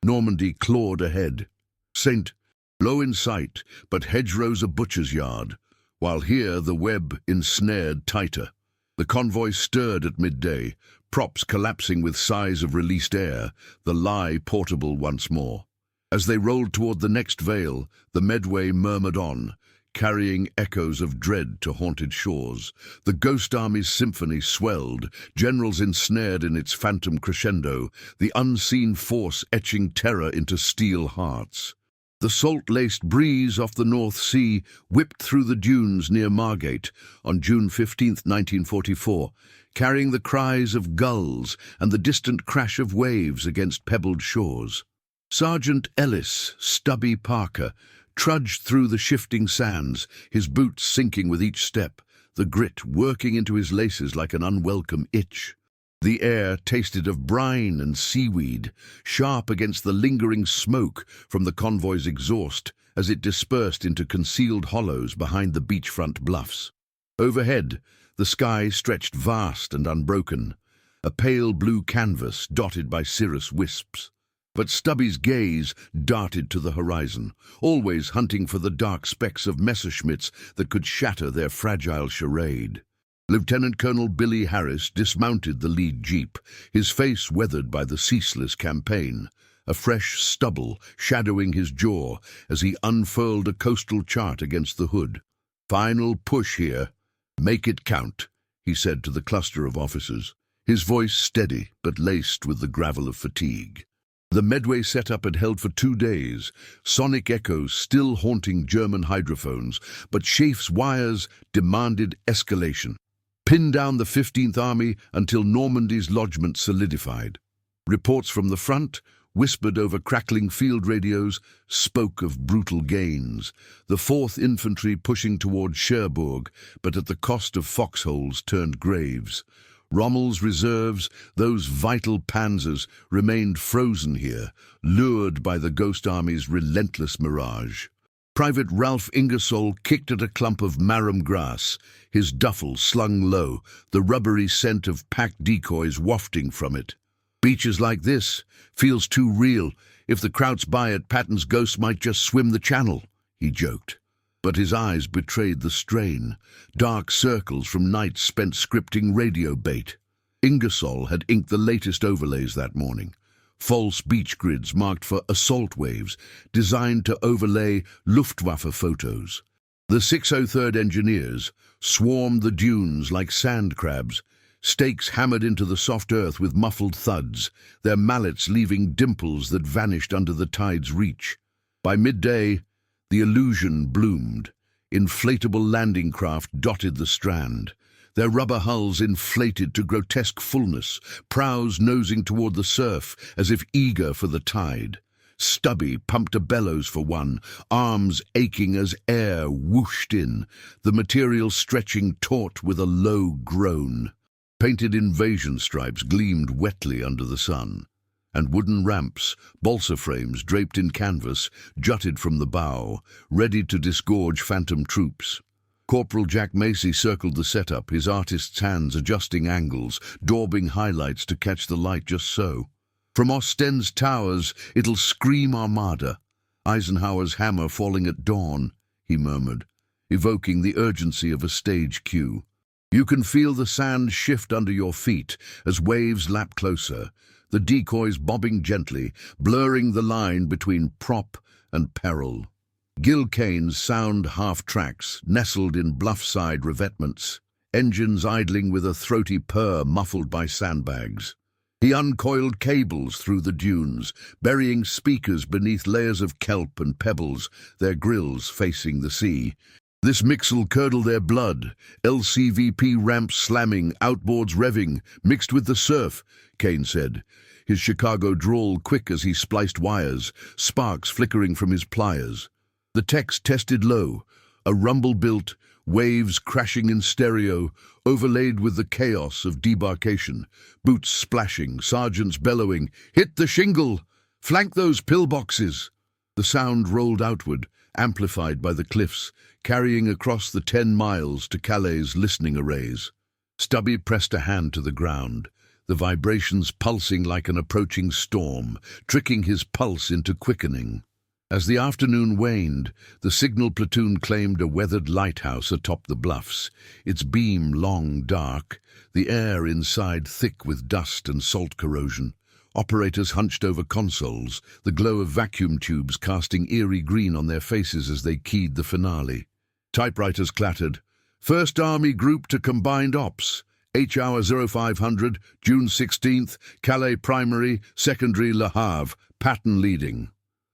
Normandy clawed ahead. Saint, low in sight, but hedgerows a butcher's yard, while here the web ensnared tighter. The convoy stirred at midday, props collapsing with sighs of released air, the lie portable once more. As they rolled toward the next vale, the Medway murmured on, carrying echoes of dread to haunted shores. The Ghost Army's symphony swelled, generals ensnared in its phantom crescendo, the unseen force etching terror into steel hearts. The salt-laced breeze off the North Sea whipped through the dunes near Margate on June 15, 1944, carrying the cries of gulls and the distant crash of waves against pebbled shores. Sergeant Ellis, Stubby Parker, trudged through the shifting sands, his boots sinking with each step, the grit working into his laces like an unwelcome itch. The air tasted of brine and seaweed, sharp against the lingering smoke from the convoy's exhaust as it dispersed into concealed hollows behind the beachfront bluffs. Overhead, the sky stretched vast and unbroken, a pale blue canvas dotted by cirrus wisps. But Stubby's gaze darted to the horizon, always hunting for the dark specks of Messerschmitts that could shatter their fragile charade. Lieutenant Colonel Billy Harris dismounted the lead jeep, his face weathered by the ceaseless campaign, a fresh stubble shadowing his jaw as he unfurled a coastal chart against the hood. "Final push here. Make it count," he said to the cluster of officers, his voice steady but laced with the gravel of fatigue. The Medway setup had held for 2 days, sonic echoes still haunting German hydrophones, but Schaeff's wires demanded escalation. Pin down the 15th Army until Normandy's lodgment solidified. Reports from the front, whispered over crackling field radios, spoke of brutal gains. The 4th Infantry pushing toward Cherbourg, but at the cost of foxholes turned graves. Rommel's reserves, those vital panzers, remained frozen here, lured by the Ghost Army's relentless mirage. Private Ralph Ingersoll kicked at a clump of marram grass, his duffel slung low, the rubbery scent of packed decoys wafting from it. "Beaches like this feels too real. If the Krauts buy it, Patton's ghost might just swim the channel," he joked. But his eyes betrayed the strain, dark circles from nights spent scripting radio bait. Ingersoll had inked the latest overlays that morning. False beach grids marked for assault waves, designed to overlay Luftwaffe photos. The 603rd Engineers swarmed the dunes like sand crabs, stakes hammered into the soft earth with muffled thuds, their mallets leaving dimples that vanished under the tide's reach. By midday, the illusion bloomed. Inflatable landing craft dotted the strand, their rubber hulls inflated to grotesque fullness, prows nosing toward the surf as if eager for the tide. Stubby pumped a bellows for one, arms aching as air whooshed in, the material stretching taut with a low groan. Painted invasion stripes gleamed wetly under the sun, and wooden ramps, balsa frames draped in canvas, jutted from the bow, ready to disgorge phantom troops. Corporal Jack Macy circled the setup, his artist's hands adjusting angles, daubing highlights to catch the light just so. "From Ostend's towers, it'll scream Armada. Eisenhower's hammer falling at dawn," he murmured, evoking the urgency of a stage cue. You can feel the sand shift under your feet as waves lap closer, the decoys bobbing gently, blurring the line between prop and peril. Gil Kane's sound half-tracks nestled in bluff-side revetments, engines idling with a throaty purr muffled by sandbags. He uncoiled cables through the dunes, burying speakers beneath layers of kelp and pebbles, their grills facing the sea. "This mix'll curdle their blood, LCVP ramps slamming, outboards revving, mixed with the surf," Kane said, his Chicago drawl quick as he spliced wires, sparks flickering from his pliers. The text tested low, a rumble built, waves crashing in stereo, overlaid with the chaos of debarkation, boots splashing, sergeants bellowing, "Hit the shingle! Flank those pillboxes!" The sound rolled outward, amplified by the cliffs, carrying across the 10 miles to Calais' listening arrays. Stubby pressed a hand to the ground, the vibrations pulsing like an approaching storm, tricking his pulse into quickening. As the afternoon waned, the signal platoon claimed a weathered lighthouse atop the bluffs, its beam long dark, the air inside thick with dust and salt corrosion. Operators hunched over consoles, the glow of vacuum tubes casting eerie green on their faces as they keyed the finale. Typewriters clattered. "First Army Group to Combined Ops. H-hour 0500, June 16th, Calais Primary, Secondary Le Havre, Patton leading."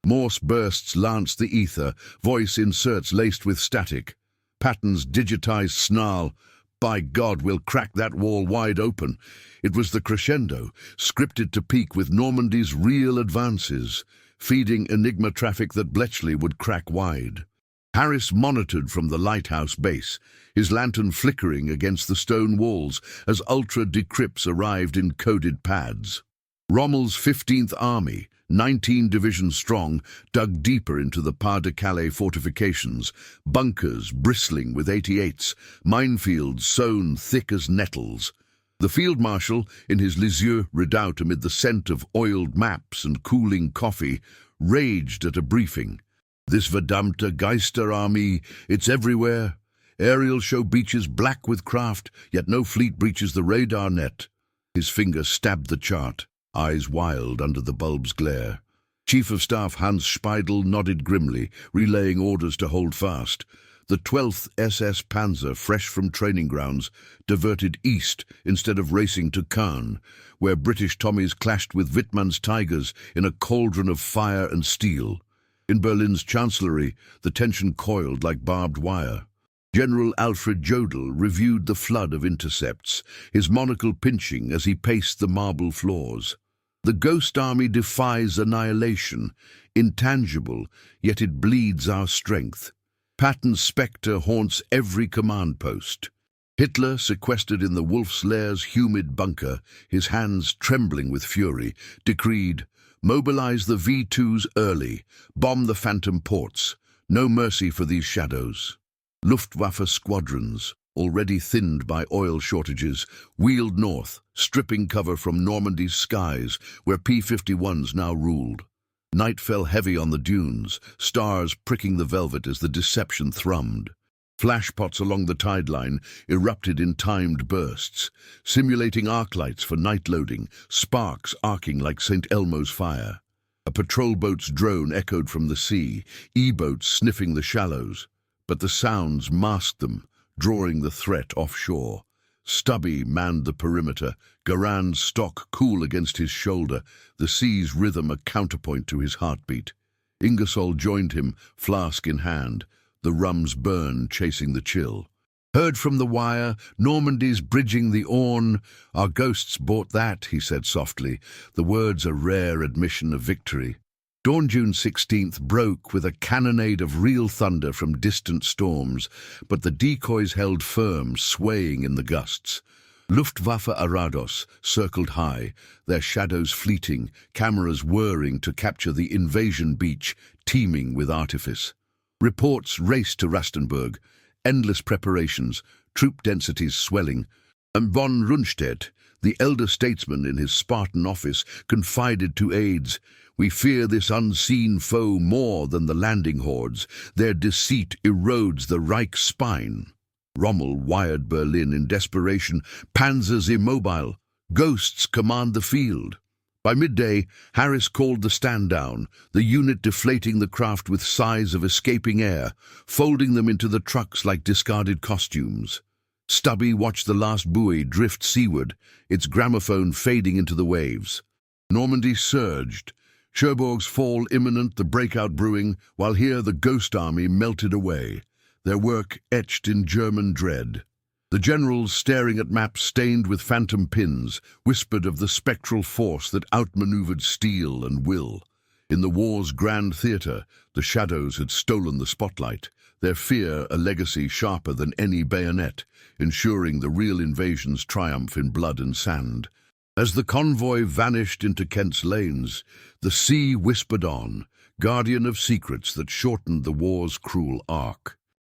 Morse bursts lanced the ether, voice inserts laced with static. Patton's digitized snarl. By God, we'll crack that wall wide open. It was the crescendo, scripted to peak with Normandy's real advances, feeding Enigma traffic that Bletchley would crack wide. Harris monitored from the lighthouse base, his lantern flickering against the stone walls as ultra-decrypts arrived in coded pads. Rommel's 15th Army, 19 divisions strong, dug deeper into the Pas-de-Calais fortifications, bunkers bristling with 88s, minefields sown thick as nettles. The field marshal, in his Lisieux redoubt amid the scent of oiled maps and cooling coffee, raged at a briefing. This verdammte Geisterarmee, it's everywhere. Aerials show beaches black with craft, yet no fleet breaches the radar net. His finger stabbed the chart, eyes wild under the bulb's glare. Chief of Staff Hans Speidel nodded grimly, relaying orders to hold fast. The 12th SS Panzer, fresh from training grounds, diverted east instead of racing to Caen, where British Tommies clashed with Wittmann's Tigers in a cauldron of fire and steel. In Berlin's Chancellery, the tension coiled like barbed wire. General Alfred Jodl reviewed the flood of intercepts, his monocle pinching as he paced the marble floors. The Ghost Army defies annihilation, intangible, yet it bleeds our strength. Patton's spectre haunts every command post. Hitler, sequestered in the Wolf's Lair's humid bunker, his hands trembling with fury, decreed, "Mobilize the V2s early, bomb the phantom ports. No mercy for these shadows." Luftwaffe squadrons, already thinned by oil shortages, wheeled north, stripping cover from Normandy's skies, where P-51s now ruled. Night fell heavy on the dunes, stars pricking the velvet as the deception thrummed. Flashpots along the tide line erupted in timed bursts, simulating arc lights for night loading, sparks arcing like St. Elmo's fire. A patrol boat's drone echoed from the sea, E-boats sniffing the shallows. But the sounds masked them, drawing the threat offshore. Stubby manned the perimeter, Garand's stock cool against his shoulder, the sea's rhythm a counterpoint to his heartbeat. Ingersoll joined him, flask in hand, the rum's burn chasing the chill. "Heard from the wire, Normandy's bridging the Orne. Our ghosts bought that," he said softly, the words a rare admission of victory. Dawn June 16th broke with a cannonade of real thunder from distant storms, but the decoys held firm, swaying in the gusts. Luftwaffe Arados circled high, their shadows fleeting, cameras whirring to capture the invasion beach, teeming with artifice. Reports raced to Rastenburg, endless preparations, troop densities swelling, and von Rundstedt, the elder statesman in his Spartan office, confided to aides, "We fear this unseen foe more than the landing hordes. Their deceit erodes the Reich's spine." Rommel wired Berlin in desperation, "Panzers immobile. Ghosts command the field." By midday, Harris called the stand down, the unit deflating the craft with sighs of escaping air, folding them into the trucks like discarded costumes. Stubby watched the last buoy drift seaward, its gramophone fading into the waves. Normandy surged, Cherbourg's fall imminent, the breakout brewing, while here the Ghost Army melted away, their work etched in German dread. The generals, staring at maps stained with phantom pins, whispered of the spectral force that outmaneuvered steel and will. In the war's grand theatre, the shadows had stolen the spotlight, their fear a legacy sharper than any bayonet, ensuring the real invasion's triumph in blood and sand. As the convoy vanished into Kent's lanes, the sea whispered on, guardian of secrets that shortened the war's cruel arc.